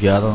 11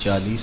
40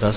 10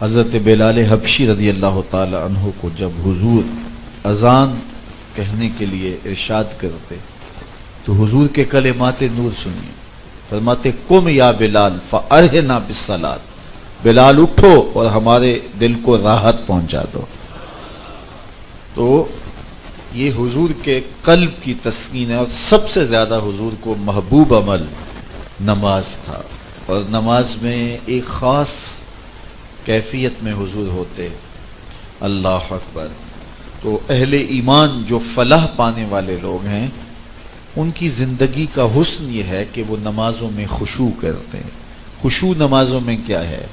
حضرت بلال حبشی رضی اللہ تعالی عنہ کو جب حضور اذان کہنے کے لیے ارشاد کرتے تو حضور کے کلمات نور سنیے، فرماتے قم یا بلال فارحنا بالصلاۃ، بلال اٹھو اور ہمارے دل کو راحت پہنچا دو۔ تو یہ حضور کے قلب کی تسکین ہے، اور سب سے زیادہ حضور کو محبوب عمل نماز تھا، اور نماز میں ایک خاص کیفیت میں حضور ہوتے، اللہ اکبر۔ تو اہل ایمان جو فلاح پانے والے لوگ ہیں ان کی زندگی کا حسن یہ ہے کہ وہ نمازوں میں خشوع کرتے ہیں۔ خشوع نمازوں میں کیا ہے؟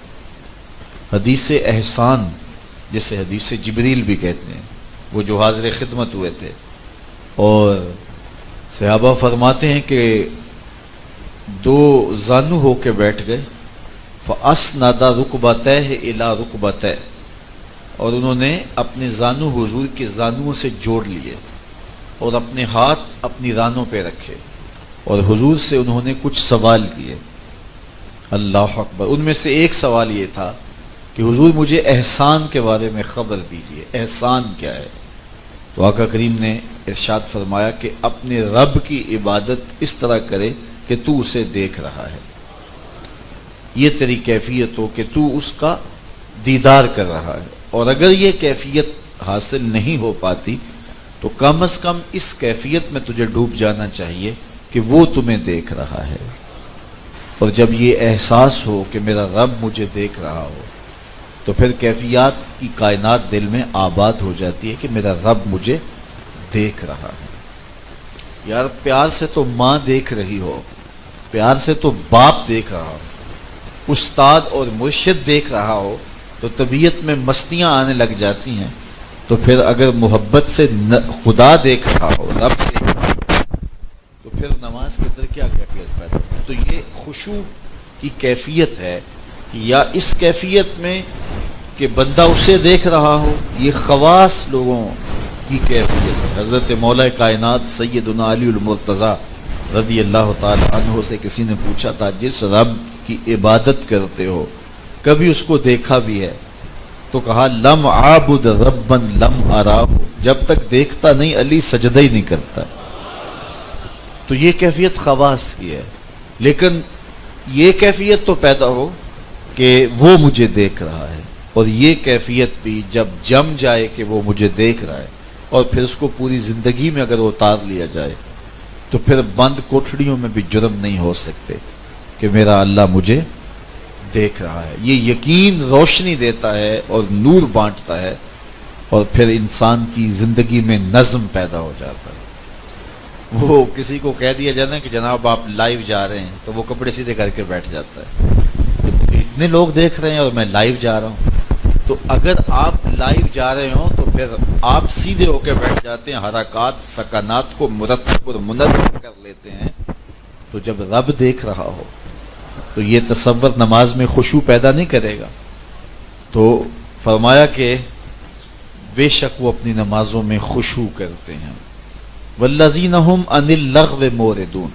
حدیث احسان، جسے حدیث جبریل بھی کہتے ہیں، وہ جو حاضر خدمت ہوئے تھے اور صحابہ فرماتے ہیں کہ دو زانو ہو کے بیٹھ گئے، فَأَسْنَدَ رُكْبَتَيْهِ إِلَى رُكْبَتَيْهِ، اور انہوں نے اپنے زانو حضور کے زانوؤں سے جوڑ لیے اور اپنے ہاتھ اپنی رانوں پہ رکھے، اور حضور سے انہوں نے کچھ سوال کیے، اللہ اکبر۔ ان میں سے ایک سوال یہ تھا کہ حضور مجھے احسان کے بارے میں خبر دیجئے، احسان کیا ہے؟ تو آقا کریم نے ارشاد فرمایا کہ اپنے رب کی عبادت اس طرح کرے کہ تو اسے دیکھ رہا ہے، یہ تیری کیفیت ہو کہ تو اس کا دیدار کر رہا ہے۔ اور اگر یہ کیفیت حاصل نہیں ہو پاتی تو کم از کم اس کیفیت میں تجھے ڈوب جانا چاہیے کہ وہ تمہیں دیکھ رہا ہے۔ اور جب یہ احساس ہو کہ میرا رب مجھے دیکھ رہا ہو تو پھر کیفیات کی کائنات دل میں آباد ہو جاتی ہے کہ میرا رب مجھے دیکھ رہا ہے۔ یار پیار سے تو ماں دیکھ رہی ہو، پیار سے تو باپ دیکھ رہا ہو، استاد اور مرشد دیکھ رہا ہو تو طبیعت میں مستیاں آنے لگ جاتی ہیں، تو پھر اگر محبت سے خدا دیکھ رہا ہو، رب دیکھ رہا ہو، تو پھر نماز کے اندر کیا کیفیت پیدا ہوتی؟ تو یہ خشوع کی کیفیت ہے، یا اس کیفیت میں کہ بندہ اسے دیکھ رہا ہو، یہ خواص لوگوں کی کیفیت ہے۔ حضرت مولا کائنات سیدنا علی المرتضیٰ رضی اللہ تعالی عنہ سے کسی نے پوچھا تھا جس رب کی عبادت کرتے ہو کبھی اس کو دیکھا بھی ہے؟ تو کہا لم عابد ربا لم اراہ، جب تک دیکھتا نہیں علی سجدہ ہی نہیں کرتا۔ تو یہ کیفیت خواص کی ہے، لیکن یہ کیفیت تو پیدا ہو کہ وہ مجھے دیکھ رہا ہے، اور یہ کیفیت بھی جب جم جائے کہ وہ مجھے دیکھ رہا ہے اور پھر اس کو پوری زندگی میں اگر اتار لیا جائے تو پھر بند کوٹھڑیوں میں بھی جرم نہیں ہو سکتے کہ میرا اللہ مجھے دیکھ رہا ہے۔ یہ یقین روشنی دیتا ہے اور نور بانٹتا ہے، اور پھر انسان کی زندگی میں نظم پیدا ہو جاتا ہے۔ وہ کسی کو کہہ دیا جاتا ہے کہ جناب آپ لائیو جا رہے ہیں تو وہ کپڑے سیدھے کر کے بیٹھ جاتا ہے کہ مجھے اتنے لوگ دیکھ رہے ہیں اور میں لائیو جا رہا ہوں۔ تو اگر آپ لائیو جا رہے ہوں تو پھر آپ سیدھے ہو کے بیٹھ جاتے ہیں، حرکات سکنات کو مرتب اور منظم کر لیتے ہیں۔ تو جب رب دیکھ رہا ہو تو یہ تصور نماز میں خشوع پیدا نہیں کرے گا۔ تو فرمایا کہ بے شک وہ اپنی نمازوں میں خشوع کرتے ہیں۔ والذین ھم عن اللغو معرضون،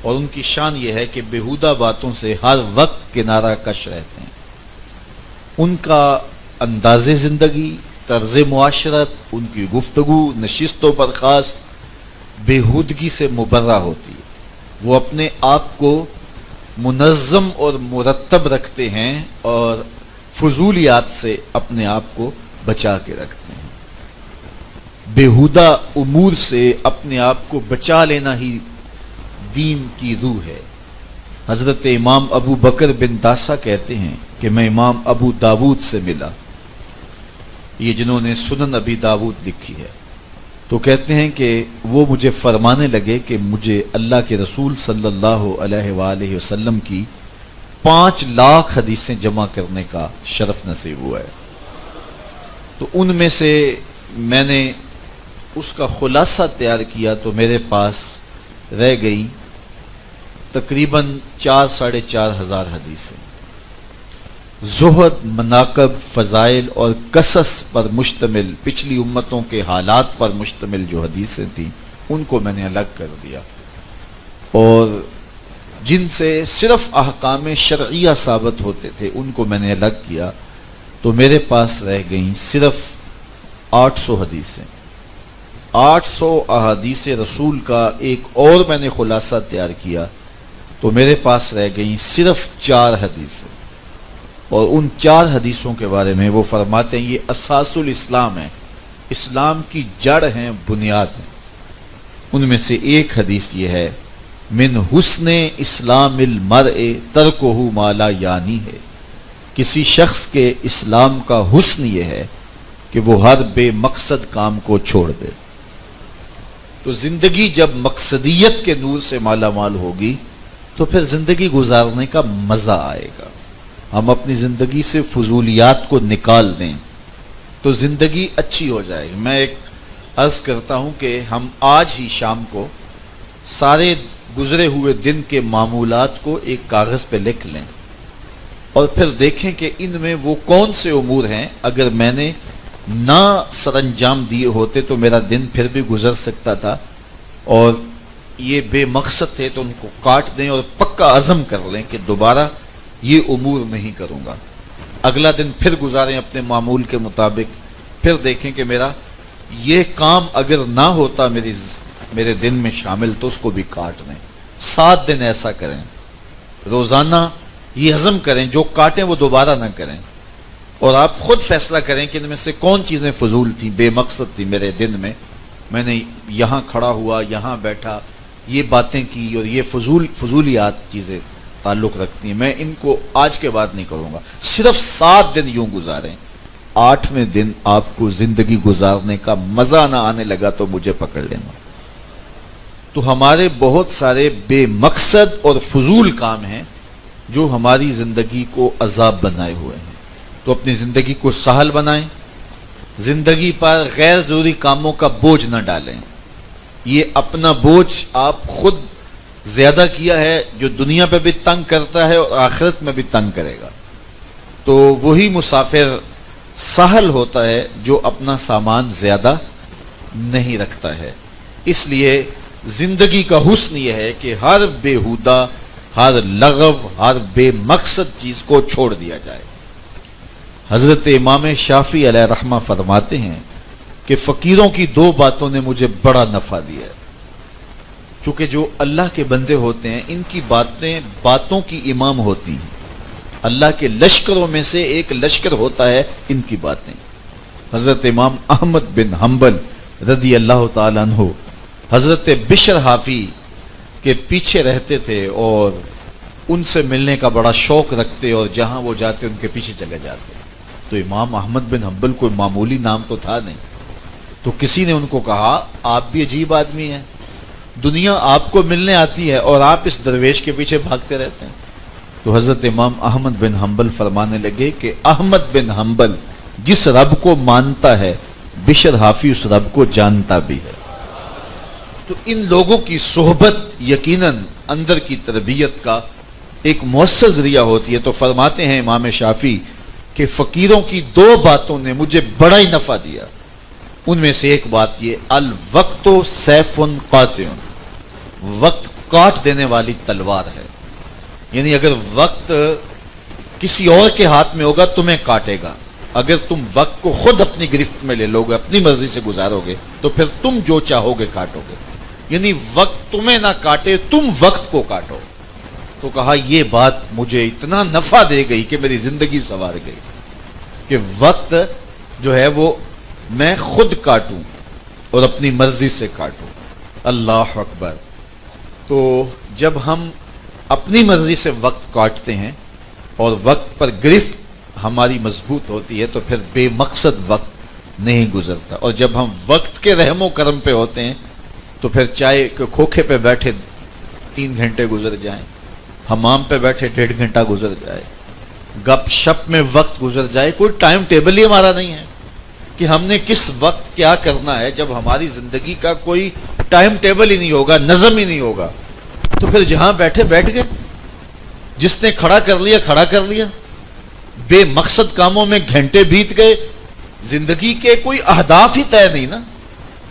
اور ان کی شان یہ ہے کہ بیہودہ باتوں سے ہر وقت کنارہ کش رہتے ہیں۔ ان کا انداز زندگی، طرز معاشرت، ان کی گفتگو، نشست و برخاست بیہودگی سے مبرہ ہوتی ہے۔ وہ اپنے آپ کو منظم اور مرتب رکھتے ہیں اور فضولیات سے اپنے آپ کو بچا کے رکھتے ہیں۔ بیہودہ امور سے اپنے آپ کو بچا لینا ہی دین کی روح ہے۔ حضرت امام ابو بکر بن داسا کہتے ہیں کہ میں امام ابو داود سے ملا، یہ جنہوں نے سنن ابی داود لکھی ہے، تو کہتے ہیں کہ وہ مجھے فرمانے لگے کہ مجھے اللہ کے رسول صلی اللہ علیہ وآلہ وسلم کی 5 لاکھ حدیثیں جمع کرنے کا شرف نصیب ہوا ہے۔ تو ان میں سے میں نے اس کا خلاصہ تیار کیا تو میرے پاس رہ گئی تقریباً 4-4.5 ہزار حدیثیں، زہد، مناقب، فضائل اور قصص پر مشتمل، پچھلی امتوں کے حالات پر مشتمل جو حدیثیں تھیں ان کو میں نے الگ کر دیا، اور جن سے صرف احکام شرعیہ ثابت ہوتے تھے ان کو میں نے الگ کیا، تو میرے پاس رہ گئیں صرف 800 حدیثیں. 800 احادیث رسول کا ایک اور میں نے خلاصہ تیار کیا تو میرے پاس رہ گئیں صرف 4 حدیثیں. اور ان 4 حدیثوں کے بارے میں وہ فرماتے ہیں یہ اساس الاسلام ہے، اسلام کی جڑ ہیں، بنیاد ہیں. ان میں سے ایک حدیث یہ ہے، من حسن اسلام المرء ترکہ ما لا یعنی ہے، کسی شخص کے اسلام کا حسن یہ ہے کہ وہ ہر بے مقصد کام کو چھوڑ دے. تو زندگی جب مقصدیت کے نور سے مالا مال ہوگی تو پھر زندگی گزارنے کا مزہ آئے گا. ہم اپنی زندگی سے فضولیات کو نکال دیں تو زندگی اچھی ہو جائے گی. میں ایک عرض کرتا ہوں کہ ہم آج ہی شام کو سارے گزرے ہوئے دن کے معمولات کو ایک کاغذ پہ لکھ لیں اور پھر دیکھیں کہ ان میں وہ کون سے امور ہیں اگر میں نے نہ سر انجام دیے ہوتے تو میرا دن پھر بھی گزر سکتا تھا، اور یہ بے مقصد تھے تو ان کو کاٹ دیں اور پکا عزم کر لیں کہ دوبارہ یہ امور نہیں کروں گا. اگلا دن پھر گزاریں اپنے معمول کے مطابق، پھر دیکھیں کہ میرا یہ کام اگر نہ ہوتا میرے دن میں شامل تو اس کو بھی کاٹ دیں. 7 دن ایسا کریں، روزانہ یہ عزم کریں جو کاٹیں وہ دوبارہ نہ کریں، اور آپ خود فیصلہ کریں کہ ان میں سے کون چیزیں فضول تھیں، بے مقصد تھیں میرے دن میں. میں نے یہاں کھڑا ہوا، یہاں بیٹھا، یہ باتیں کی اور یہ فضولیات چیزیں تعلق رکھتی ہیں، میں ان کو آج کے بعد نہیں کروں گا. صرف 7 دن یوں گزاریں. 8ویں دن آپ کو زندگی گزارنے کا مزہ نہ آنے لگا تو مجھے پکڑ لینا. تو ہمارے بہت سارے بے مقصد اور فضول کام ہیں جو ہماری زندگی کو عذاب بنائے ہوئے ہیں. تو اپنی زندگی کو سہل بنائیں، زندگی پر غیر ضروری کاموں کا بوجھ نہ ڈالیں. یہ اپنا بوجھ آپ خود زیادہ کیا ہے جو دنیا پہ بھی تنگ کرتا ہے اور آخرت میں بھی تنگ کرے گا. تو وہی مسافر سہل ہوتا ہے جو اپنا سامان زیادہ نہیں رکھتا ہے. اس لیے زندگی کا حسن یہ ہے کہ ہر بیہودہ، ہر لغو، ہر بے مقصد چیز کو چھوڑ دیا جائے. حضرت امام شافعی علیہ رحمہ فرماتے ہیں کہ فقیروں کی 2 باتوں نے مجھے بڑا نفع دیا ہے. چونکہ جو اللہ کے بندے ہوتے ہیں ان کی باتیں باتوں کی امام ہوتی ہیں. اللہ کے لشکروں میں سے ایک لشکر ہوتا ہے ان کی باتیں. حضرت امام احمد بن حنبل رضی اللہ تعالیٰ عنہ حضرت بشر حافی کے پیچھے رہتے تھے اور ان سے ملنے کا بڑا شوق رکھتے اور جہاں وہ جاتے ان کے پیچھے چلے جاتے. تو امام احمد بن حنبل کوئی معمولی نام تو تھا نہیں. تو کسی نے ان کو کہا آپ بھی عجیب آدمی ہیں، دنیا آپ کو ملنے آتی ہے اور آپ اس درویش کے پیچھے بھاگتے رہتے ہیں. تو حضرت امام احمد بن حنبل فرمانے لگے کہ احمد بن حنبل جس رب کو مانتا ہے بشر حافی اس رب کو جانتا بھی ہے. تو ان لوگوں کی صحبت یقیناً اندر کی تربیت کا ایک مؤثر ذریعہ ہوتی ہے. تو فرماتے ہیں امام شافعی کہ فقیروں کی 2 باتوں نے مجھے بڑا ہی نفع دیا. ان میں سے ایک بات یہ، الوقت سیف قاطع، وقت کاٹ دینے والی تلوار ہے. یعنی اگر وقت کسی اور کے ہاتھ میں ہوگا تمہیں کاٹے گا، اگر تم وقت کو خود اپنی گرفت میں لے لو گے، اپنی مرضی سے گزارو گے تو پھر تم جو چاہو گے کاٹو گے. یعنی وقت تمہیں نہ کاٹے، تم وقت کو کاٹو. تو کہا یہ بات مجھے اتنا نفع دے گئی کہ میری زندگی سنوار گئی کہ وقت جو ہے وہ میں خود کاٹوں اور اپنی مرضی سے کاٹوں. اللہ اکبر. تو جب ہم اپنی مرضی سے وقت کاٹتے ہیں اور وقت پر گرفت ہماری مضبوط ہوتی ہے تو پھر بے مقصد وقت نہیں گزرتا. اور جب ہم وقت کے رحم و کرم پہ ہوتے ہیں تو پھر چائے کے کھوکھے پہ بیٹھے 3 گھنٹے گزر جائیں، حمام پہ بیٹھے 1.5 گھنٹہ گزر جائے، گپ شپ میں وقت گزر جائے، کوئی ٹائم ٹیبل ہی ہمارا نہیں ہے کہ ہم نے کس وقت کیا کرنا ہے. جب ہماری زندگی کا کوئی ٹائم ٹیبل ہی نہیں ہوگا، نظم ہی نہیں ہوگا، تو پھر جہاں بیٹھے بیٹھ گئے، جس نے کھڑا کر لیا کھڑا کر لیا، بے مقصد کاموں میں گھنٹے بیت گئے. زندگی کے کوئی اہداف ہی طے نہیں نا،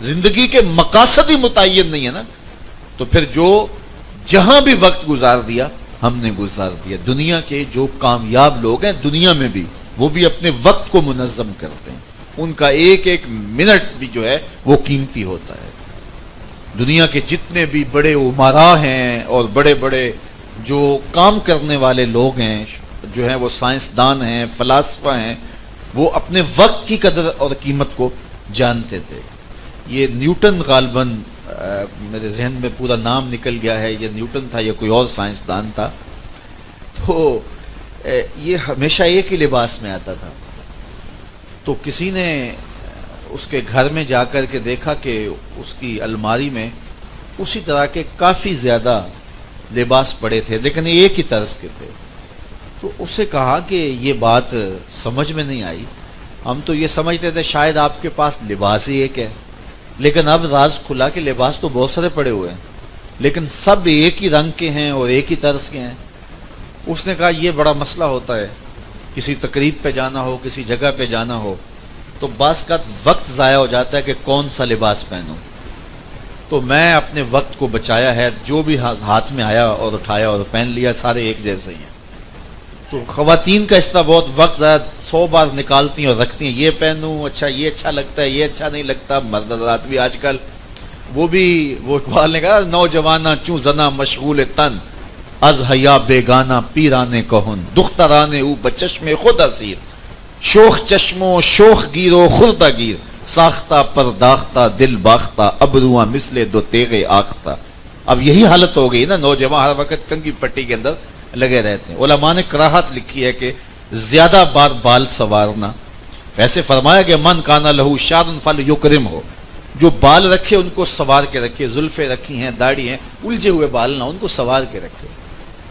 زندگی کے مقاصد ہی متعین نہیں ہے نا. تو پھر جو جہاں بھی وقت گزار دیا ہم نے گزار دیا. دنیا کے جو کامیاب لوگ ہیں دنیا میں بھی وہ بھی اپنے وقت کو منظم کرتے ہیں، ان کا ایک ایک منٹ بھی جو ہے وہ قیمتی ہوتا ہے۔ دنیا کے جتنے بھی بڑے امراء ہیں اور بڑے بڑے جو کام کرنے والے لوگ ہیں، جو ہیں وہ سائنسدان ہیں، فلاسفہ ہیں، وہ اپنے وقت کی قدر اور قیمت کو جانتے تھے۔ یہ نیوٹن غالباً میرے ذہن میں پورا نام نکل گیا ہے، یہ نیوٹن تھا یا کوئی اور سائنسدان تھا، تو یہ ہمیشہ ایک ہی لباس میں آتا تھا۔ تو کسی نے اس کے گھر میں جا کر کے دیکھا کہ اس کی الماری میں اسی طرح کے کافی زیادہ لباس پڑے تھے، لیکن ایک ہی طرز کے تھے۔ تو اس سے کہا کہ یہ بات سمجھ میں نہیں آئی، ہم تو یہ سمجھتے تھے شاید آپ کے پاس لباس ہی ایک ہے، لیکن اب راز کھلا کہ لباس تو بہت سارے پڑے ہوئے ہیں، لیکن سب ایک ہی رنگ کے ہیں اور ایک ہی طرز کے ہیں۔ اس نے کہا یہ بڑا مسئلہ ہوتا ہے، کسی تقریب پہ جانا ہو، کسی جگہ پہ جانا ہو، تو بعض کا وقت ضائع ہو جاتا ہے کہ کون سا لباس پہنوں۔ تو میں اپنے وقت کو بچایا ہے، جو بھی ہاتھ میں آیا اور اٹھایا اور پہن لیا، سارے ایک جیسے ہی ہیں۔ تو خواتین کا اس طرح بہت وقت ضائع 100 بار نکالتی ہیں اور رکھتی ہیں، یہ پہنوں، اچھا یہ اچھا لگتا ہے، یہ اچھا نہیں لگتا۔ مرد حضرات بھی آج کل وہ اقبال نے کہا نوجوانہ چوں زنا مشغول تن، از حیا بیگانہ پیرانے کہن، دخترانے او بچشم خود اسیر، شوخ چشمو شوخ گیرو خردہ گیر، ساختہ پرداختہ دل باختہ ابرواں مثل دو تیغے آختہ۔ اب یہی حالت ہو گئی نا، نوجوان ہر وقت کنگھی پٹی کے اندر لگے رہتے ہیں۔ علماء نے کراہت لکھی ہے کہ زیادہ بار بال سوارنا، ویسے فرمایا کہ من کانا لہو شارن فل یکرم ہو، جو بال رکھے ان کو سوار کے رکھے، زلفیں رکھی ہیں، داڑھی ہیں، الجھے ہوئے بال نہ، ان کو سوار کے رکھے۔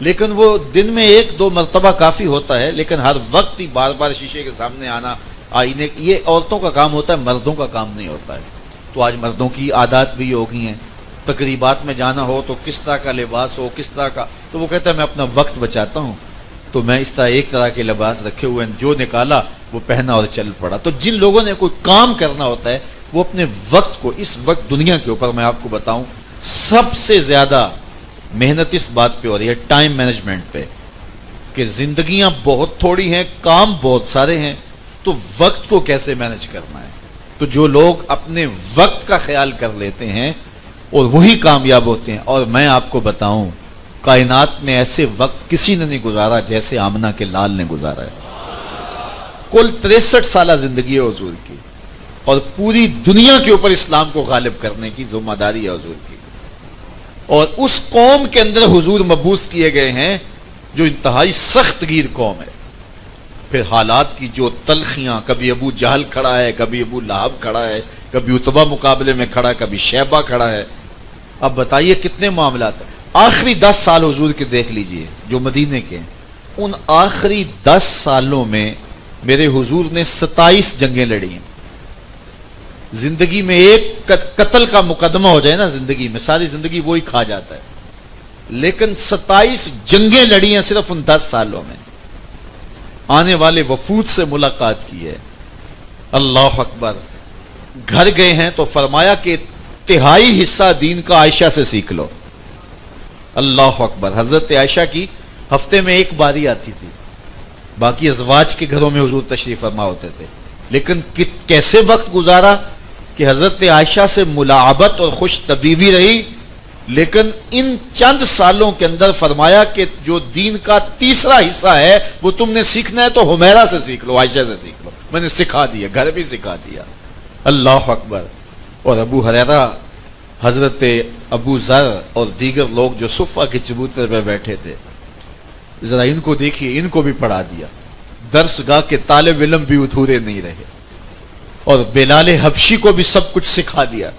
لیکن وہ دن میں 1-2 مرتبہ کافی ہوتا ہے، لیکن ہر وقت ہی بار بار شیشے کے سامنے آنا، آئینے، یہ عورتوں کا کام ہوتا ہے، مردوں کا کام نہیں ہوتا ہے۔ تو آج مردوں کی عادات بھی ہو گئی ہیں، تقریبات میں جانا ہو تو کس طرح کا لباس ہو، کس طرح کا، تو وہ کہتا ہے میں اپنا وقت بچاتا ہوں، تو میں اس طرح ایک طرح کے لباس رکھے ہوئے ہیں، جو نکالا وہ پہنا اور چل پڑا۔ تو جن لوگوں نے کوئی کام کرنا ہوتا ہے وہ اپنے وقت کو، اس وقت دنیا کے اوپر میں آپ کو بتاؤں سب سے زیادہ محنت اس بات پہ ہو رہی ہے، ٹائم مینجمنٹ پہ، کہ زندگیاں بہت تھوڑی ہیں، کام بہت سارے ہیں، تو وقت کو کیسے مینج کرنا ہے۔ تو جو لوگ اپنے وقت کا خیال کر لیتے ہیں اور وہی کامیاب ہوتے ہیں۔ اور میں آپ کو بتاؤں کائنات میں ایسے وقت کسی نے نہیں گزارا جیسے آمنہ کے لال نے گزارا ہے۔ کل 63 سالہ زندگی ہے حضور کی، اور پوری دنیا کے اوپر اسلام کو غالب کرنے کی ذمہ داری ہے حضور کی، اور اس قوم کے اندر حضور مبعوث کیے گئے ہیں جو انتہائی سخت گیر قوم ہے۔ پھر حالات کی جو تلخیاں، کبھی ابو جہل کھڑا ہے، کبھی ابو لہب کھڑا ہے، کبھی عتبہ مقابلے میں کھڑا ہے، کبھی شیبہ کھڑا ہے۔ اب بتائیے کتنے معاملات ہیں۔ آخری 10 سال حضور کے دیکھ لیجئے جو مدینے کے ہیں، ان آخری 10 سالوں میں میرے حضور نے 27 جنگیں لڑی ہیں۔ زندگی میں ایک قتل کا مقدمہ ہو جائے نا زندگی میں، ساری زندگی وہی کھا جاتا ہے، لیکن 27 جنگیں لڑی ہیں صرف ان 10 سالوں میں۔ آنے والے وفود سے ملاقات کی ہے، اللہ اکبر۔ گھر گئے ہیں تو فرمایا کہ تہائی حصہ دین کا عائشہ سے سیکھ لو، اللہ اکبر۔ حضرت عائشہ کی ہفتے میں 1 باری آتی تھی، باقی ازواج کے گھروں میں حضور تشریف فرما ہوتے تھے، لیکن کیسے وقت گزارا کہ حضرت عائشہ سے ملاعبت اور خوش طبیبی رہی، لیکن ان چند سالوں کے اندر فرمایا کہ جو دین کا تیسرا حصہ ہے وہ تم نے سیکھنا ہے تو حمیرہ سے سیکھ لو، عائشہ سے سیکھ لو، میں نے سکھا دیا، گھر بھی سکھا دیا، اللہ اکبر۔ اور ابو ہریرہ، حضرت ابو ذر اور دیگر لوگ جو صفہ کے چبوتر پہ بیٹھے تھے، ذرا ان کو دیکھیے، ان کو بھی پڑھا دیا، درس گاہ کے طالب علم بھی ادھورے نہیں رہے، اور بلال حبشی کو بھی سب کچھ سکھا دیا۔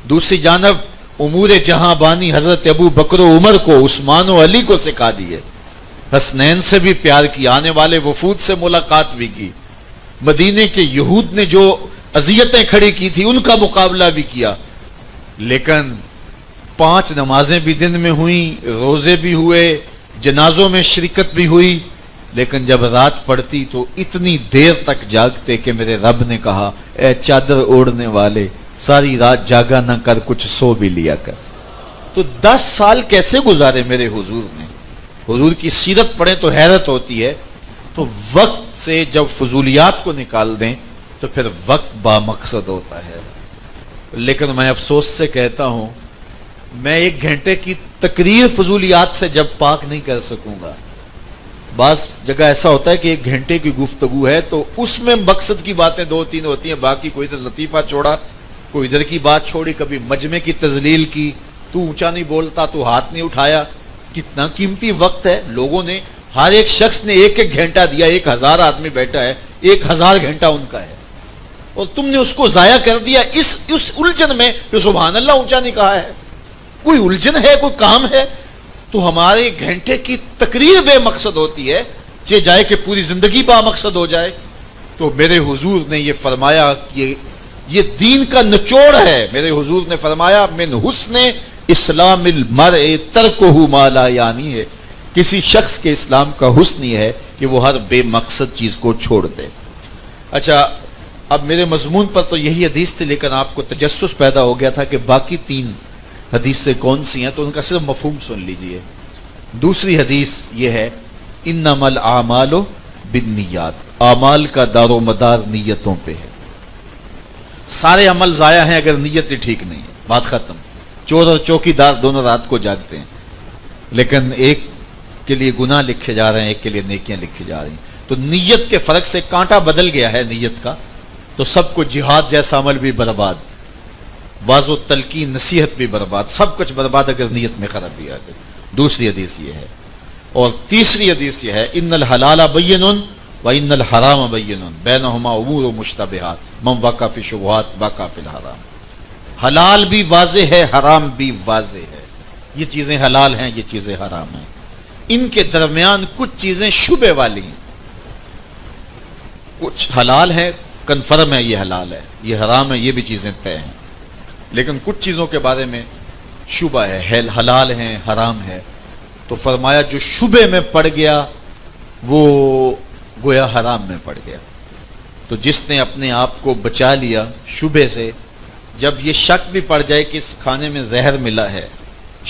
دوسری جانب امور جہاں بانی حضرت ابو بکر و عمر کو، عثمان و علی کو سکھا دیے، حسنین سے بھی پیار کیا، آنے والے وفود سے ملاقات بھی کی، مدینے کے یہود نے جو اذیتیں کھڑی کی تھی ان کا مقابلہ بھی کیا، لیکن 5 نمازیں بھی دن میں ہوئیں، روزے بھی ہوئے، جنازوں میں شرکت بھی ہوئی، لیکن جب رات پڑتی تو اتنی دیر تک جاگتے کہ میرے رب نے کہا اے چادر اوڑھنے والے ساری رات جاگا نہ کر، کچھ سو بھی لیا کر۔ تو 10 سال کیسے گزارے میرے حضور نے؟ حضور کی سیرت پڑھیں تو حیرت ہوتی ہے۔ تو وقت سے جب فضولیات کو نکال دیں تو پھر وقت بامقصد ہوتا ہے. لیکن میں افسوس سے کہتا ہوں میں 1 گھنٹے کی تقریر فضولیات سے جب پاک نہیں کر سکوں گا. بعض جگہ ایسا ہوتا ہے کہ 1 گھنٹے کی گفتگو ہے تو اس میں مقصد کی باتیں 2-3 ہوتی ہیں, باقی کوئی ادھر لطیفہ چھوڑا, کوئی ادھر کی بات چھوڑی, کبھی مجمع کی تذلیل کی, تو اونچا نہیں بولتا, تو ہاتھ نہیں اٹھایا. کتنا قیمتی وقت ہے. لوگوں نے ہر ایک شخص نے 1-1 گھنٹہ دیا, 1000 آدمی بیٹھا ہے, 1000 گھنٹہ ان کا ہے, اور تم نے اس کو ضائع کر دیا اس الجھن میں کہ سبحان اللہ اونچا نہیں کہا ہے. کوئی الجھن ہے, کوئی کام ہے, تو ہمارے 1 گھنٹے کی تقریر بے مقصد ہوتی ہے, چاہے جائے کہ پوری زندگی با مقصد ہو جائے. تو میرے حضور نے یہ فرمایا, یہ دین کا نچوڑ ہے. میرے حضور نے فرمایا من حسن اسلام المرء ترکہ ما لا یعنی ہے, کسی شخص کے اسلام کا حسن یہ ہے کہ وہ ہر بے مقصد چیز کو چھوڑ دے. اچھا, اب میرے مضمون پر تو یہی حدیث تھی, لیکن آپ کو تجسس پیدا ہو گیا تھا کہ باقی 3 حدیثیں کون سی ہیں, تو ان کا صرف مفہوم سن لیجئے. دوسری حدیث یہ ہے انما الاعمال بالنیات, اعمال کا دار و مدار نیتوں پہ ہے. سارے عمل ضائع ہیں اگر نیت ہی ٹھیک نہیں ہے, بات ختم. چور اور چوکیدار دونوں رات کو جاگتے ہیں, لیکن ایک کے لیے گناہ لکھے جا رہے ہیں, ایک کے لیے نیکیاں لکھی جا رہی ہیں. تو نیت کے فرق سے کانٹا بدل گیا ہے نیت کا, تو سب کو جہاد جیسا عمل بھی برباد, واض و تلقین نصیحت بھی برباد, سب کچھ برباد اگر نیت میں خرابی آ گئی. دوسری حدیث یہ ہے. اور تیسری حدیث یہ ہے ان الحلال بین و ان الحرام بین بینہما امور مشتبہات من وقع فی شبہات وقع فی الحرام. حلال بھی واضح ہے, حرام بھی واضح ہے. یہ چیزیں حلال ہیں, یہ چیزیں حرام ہیں. ان کے درمیان کچھ چیزیں شبہ والی ہیں. کچھ حلال ہے, کنفرم ہے یہ حلال ہے, یہ حرام ہے, یہ بھی چیزیں طے ہیں. لیکن کچھ چیزوں کے بارے میں شبہ ہے, حلال ہیں, حرام ہے. تو فرمایا جو شبہ میں پڑ گیا وہ گویا حرام میں پڑ گیا. تو جس نے اپنے آپ کو بچا لیا شبہ سے, جب یہ شک بھی پڑ جائے کہ اس کھانے میں زہر ملا ہے,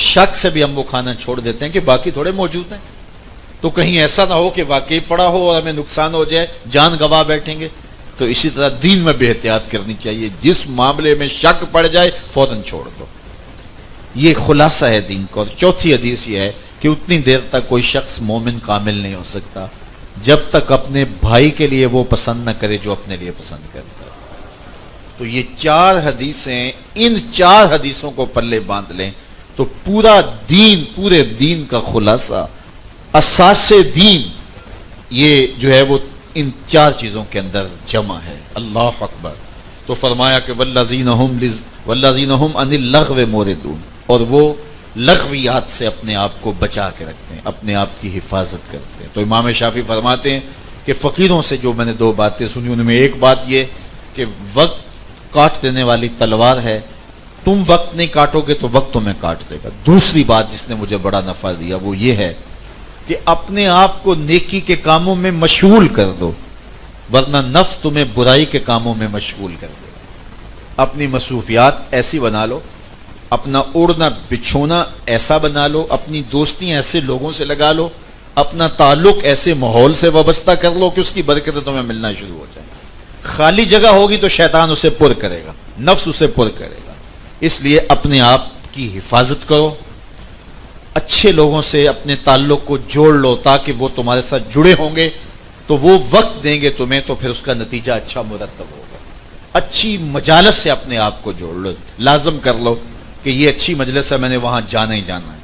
شک سے بھی ہم وہ کھانا چھوڑ دیتے ہیں کہ باقی تھوڑے موجود ہیں, تو کہیں ایسا نہ ہو کہ واقعی پڑا ہو اور ہمیں نقصان ہو جائے, جان گوا بیٹھیں گے. تو اسی طرح دین میں بھی احتیاط کرنی چاہیے, جس معاملے میں شک پڑ جائے فوراً چھوڑ دو. یہ خلاصہ ہے دین کا. اور چوتھی حدیث یہ ہے کہ اتنی دیر تک کوئی شخص مومن کامل نہیں ہو سکتا جب تک اپنے بھائی کے لیے وہ پسند نہ کرے جو اپنے لیے پسند کرتا ہے. تو یہ 4 حدیثیں, ان 4 حدیثوں کو پلے باندھ لیں تو پورا دین, پورے دین کا خلاصہ, اساس دین یہ جو ہے وہ ان 4 چیزوں کے اندر جمع ہے. اللہ اکبر. تو فرمایا کہ والذین هم عن اللغو موردون, اور وہ لغویات سے اپنے آپ کو بچا کے رکھتے ہیں, اپنے آپ کی حفاظت کرتے ہیں. تو امام شافعی فرماتے ہیں کہ فقیروں سے جو میں نے 2 باتیں سنی, ان میں ایک بات یہ کہ وقت کاٹ دینے والی تلوار ہے, تم وقت نہیں کاٹو گے تو وقت تمہیں کاٹ دے گا. دوسری بات جس نے مجھے بڑا نفع دیا وہ یہ ہے کہ اپنے آپ کو نیکی کے کاموں میں مشغول کر دو, ورنہ نفس تمہیں برائی کے کاموں میں مشغول کر دے. اپنی مصروفیات ایسی بنا لو, اپنا اوڑھنا بچھونا ایسا بنا لو, اپنی دوستیاں ایسے لوگوں سے لگا لو, اپنا تعلق ایسے ماحول سے وابستہ کر لو کہ اس کی برکتیں تمہیں ملنا شروع ہو جائیں. خالی جگہ ہوگی تو شیطان اسے پر کرے گا, نفس اسے پر کرے گا. اس لیے اپنے آپ کی حفاظت کرو, اچھے لوگوں سے اپنے تعلق کو جوڑ لو تاکہ وہ تمہارے ساتھ جڑے ہوں گے تو وہ وقت دیں گے تمہیں, تو پھر اس کا نتیجہ اچھا مرتب ہوگا. اچھی مجالس سے اپنے آپ کو جوڑ لو, لازم کر لو کہ یہ اچھی مجلس ہے, میں نے وہاں جانا ہی جانا ہے.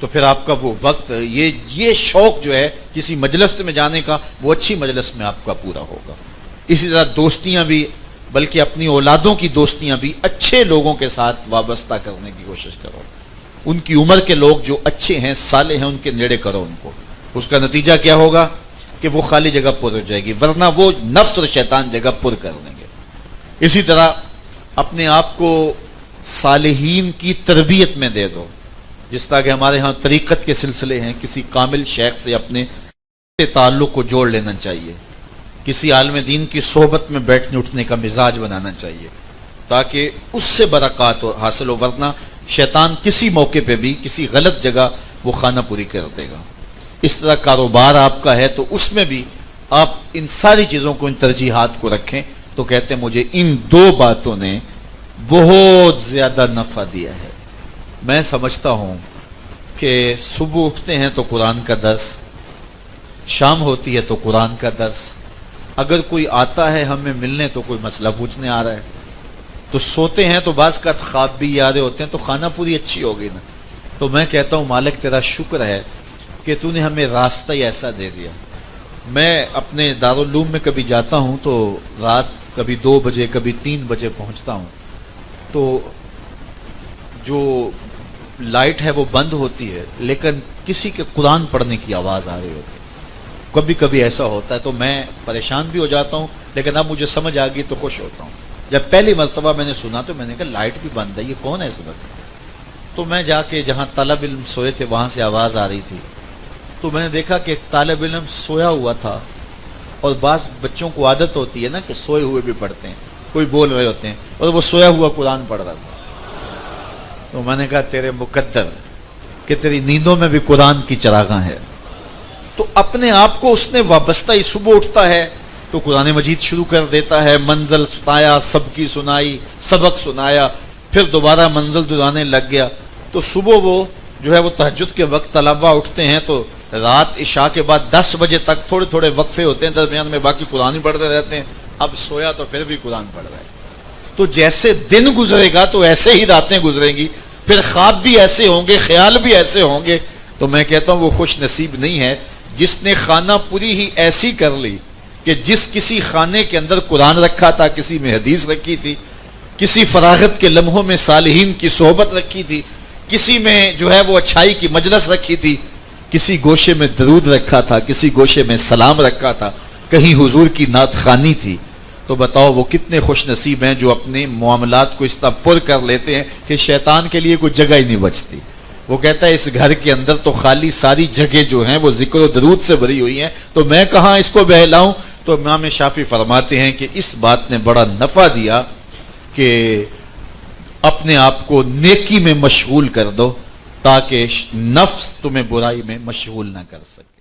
تو پھر آپ کا وہ وقت, یہ شوق جو ہے کسی مجلس میں جانے کا, وہ اچھی مجلس میں آپ کا پورا ہوگا. اسی طرح دوستیاں بھی, بلکہ اپنی اولادوں کی دوستیاں بھی اچھے لوگوں کے ساتھ وابستہ کرنے کی کوشش کرو. ان کی عمر کے لوگ جو اچھے ہیں, صالح ہیں, ان کے نیڑے کرو ان کو. اس کا نتیجہ کیا ہوگا کہ وہ خالی جگہ پر ہو جائے گی, ورنہ وہ نفس اور شیطان جگہ پر کر دیں گے. اسی طرح اپنے آپ کو صالحین کی تربیت میں دے دو. جس طرح کہ ہمارے ہاں طریقت کے سلسلے ہیں, کسی کامل شیخ سے اپنے تعلق کو جوڑ لینا چاہیے, کسی عالم دین کی صحبت میں بیٹھنے اٹھنے کا مزاج بنانا چاہیے تاکہ اس سے برکات حاصل ہو, ورنہ شیطان کسی موقع پہ بھی کسی غلط جگہ وہ خانہ پوری کر دے گا. اس طرح کاروبار آپ کا ہے تو اس میں بھی آپ ان ساری چیزوں کو، ان ترجیحات کو رکھیں تو کہتے ہیں مجھے ان دو باتوں نے بہت زیادہ نفع دیا ہے۔ میں سمجھتا ہوں کہ صبح اٹھتے ہیں تو قرآن کا درس، شام ہوتی ہے تو قرآن کا درس، اگر کوئی آتا ہے ہمیں ملنے تو کوئی مسئلہ پوچھنے آ رہا ہے، تو سوتے ہیں تو بعض کا خواب بھی آ رہے ہوتے ہیں، تو کھانا پوری اچھی ہوگی نا۔ تو میں کہتا ہوں مالک تیرا شکر ہے کہ تو نے ہمیں راستہ ہی ایسا دے دیا۔ میں اپنے دارالعلوم میں کبھی جاتا ہوں تو رات کبھی 2 بجے کبھی 3 بجے پہنچتا ہوں، تو جو لائٹ ہے وہ بند ہوتی ہے لیکن کسی کے قرآن پڑھنے کی آواز آ رہی ہوتی ہے۔ کبھی کبھی ایسا ہوتا ہے تو میں پریشان بھی ہو جاتا ہوں، لیکن اب مجھے سمجھ آ گئی تو خوش ہوتا ہوں۔ جب پہلی مرتبہ میں نے سنا تو میں نے کہا لائٹ بھی بند ہے، یہ کون ہے اس وقت؟ تو میں جا کے جہاں طالب علم سوئے تھے وہاں سے آواز آ رہی تھی، تو میں نے دیکھا کہ ایک طالب علم سویا ہوا تھا، اور بعض بچوں کو عادت ہوتی ہے نا کہ سوئے ہوئے بھی پڑھتے ہیں، کوئی بول رہے ہوتے ہیں، اور وہ سویا ہوا قرآن پڑھ رہا تھا۔ تو میں نے کہا تیرے مقدر کہ تیری نیندوں میں بھی قرآن کی چراغاں ہے۔ تو اپنے آپ کو اس نے وابستہ ہی، صبح اٹھتا ہے تو قرآن مجید شروع کر دیتا ہے، منزل سنایا، سب کی سنائی، سبق سنایا، پھر دوبارہ منزل دہرانے لگ گیا۔ تو صبح وہ جو ہے وہ تہجد کے وقت طلباء اٹھتے ہیں تو رات عشاء کے بعد 10 بجے تک تھوڑے تھوڑے وقفے ہوتے ہیں درمیان میں، باقی قرآن ہی پڑھتے رہتے ہیں۔ اب سویا تو پھر بھی قرآن پڑھ رہا ہے۔ تو جیسے دن گزرے گا تو ایسے ہی راتیں گزریں گی، پھر خواب بھی ایسے ہوں گے، خیال بھی ایسے ہوں گے۔ تو میں کہتا ہوں وہ خوش نصیب نہیں ہے جس نے خانہ پوری ہی ایسی کر لی کہ جس کسی خانے کے اندر قرآن رکھا تھا، کسی میں حدیث رکھی تھی، کسی فراغت کے لمحوں میں صالحین کی صحبت رکھی تھی، کسی میں جو ہے وہ اچھائی کی مجلس رکھی تھی، کسی گوشے میں درود رکھا تھا، کسی گوشے میں سلام رکھا تھا، کہیں حضور کی نعت خوانی تھی۔ تو بتاؤ وہ کتنے خوش نصیب ہیں جو اپنے معاملات کو اس طرح پر کر لیتے ہیں کہ شیطان کے لیے کوئی جگہ ہی نہیں بچتی۔ وہ کہتا ہے اس گھر کے اندر تو خالی ساری جگہ جو ہیں وہ ذکر و درود سے بھری ہوئی ہیں، تو میں کہاں اس کو بہلاؤں؟ تو امام شافعی فرماتے ہیں کہ اس بات نے بڑا نفع دیا کہ اپنے آپ کو نیکی میں مشغول کر دو تاکہ نفس تمہیں برائی میں مشغول نہ کر سکے۔